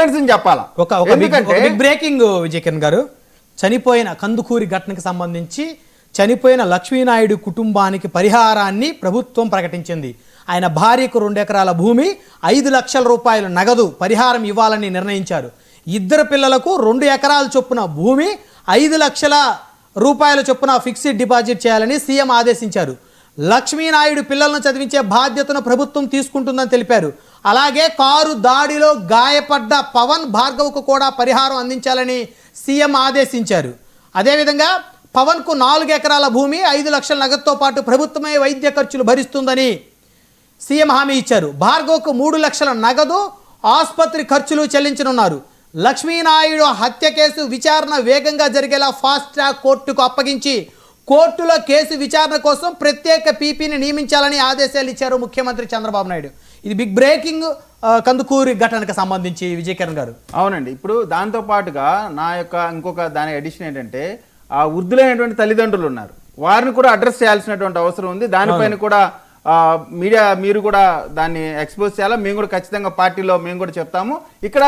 Explanation చెప్పాలా. ఒక big breaking Vijayakiran గారు, చనిపోయిన కందుకూరి ఘటనకు సంబంధించి చనిపోయిన లక్ష్మీనాయుడు కుటుంబానికి పరిహారాన్ని ప్రభుత్వం ప్రకటించింది. ఆయన భార్యకు 2 ఎకరాల భూమి, 5 లక్షల రూపాయలు నగదు పరిహారం ఇవ్వాలని నిర్ణయించారు. 2 పిల్లలకు 2 ఎకరాల చొప్పున భూమి, 5 లక్షల రూపాయల చొప్పున ఫిక్స్డ్ డిపాజిట్ చేయాలని సీఎం ఆదేశించారు. లక్ష్మీనాయుడు పిల్లలను చదివించే బాధ్యతను ప్రభుత్వం తీసుకుంటుందని తెలిపారు. అలాగే కారు దాడిలో గాయపడ్డ పవన్ భార్గవ్కు కూడా పరిహారం అందించాలని సీఎం ఆదేశించారు. అదేవిధంగా పవన్కు 4 ఎకరాల భూమి, 5 లక్షల నగదుతో పాటు ప్రభుత్వమే వైద్య ఖర్చులు భరిస్తుందని సీఎం హామీ ఇచ్చారు. భార్గవ్కు 3 లక్షల నగదు, ఆసుపత్రి ఖర్చులు చెల్లించనున్నారు. లక్ష్మీనాయుడు హత్య కేసు విచారణ వేగంగా జరిగేలా ఫాస్ట్ ట్రాక్ కోర్టుకు అప్పగించి కోర్టులో కేసు విచారణ కోసం ప్రత్యేక పీపీని నియమించాలని ఆదేశాలు ఇచ్చారు ముఖ్యమంత్రి చంద్రబాబు నాయుడు. ఇది బిగ్ బ్రేకింగ్ కందుకూరి ఘటనకు సంబంధించి విజయకిరణ్ గారు. అవునండి. ఇప్పుడు దాంతో పాటుగా నా యొక్క ఇంకొక దాని అడిషన్ ఏంటంటే, ఆ వృద్ధులైనటువంటి తల్లిదండ్రులు ఉన్నారు, వారిని కూడా అడ్రస్ చేయాల్సినటువంటి అవసరం ఉంది. దానిపైన కూడా మీడియా మీరు కూడా దాన్ని ఎక్స్పోజ్ చేయాలా. మేము కూడా ఖచ్చితంగా పార్టీలో మేము కూడా చెప్తాము. ఇక్కడ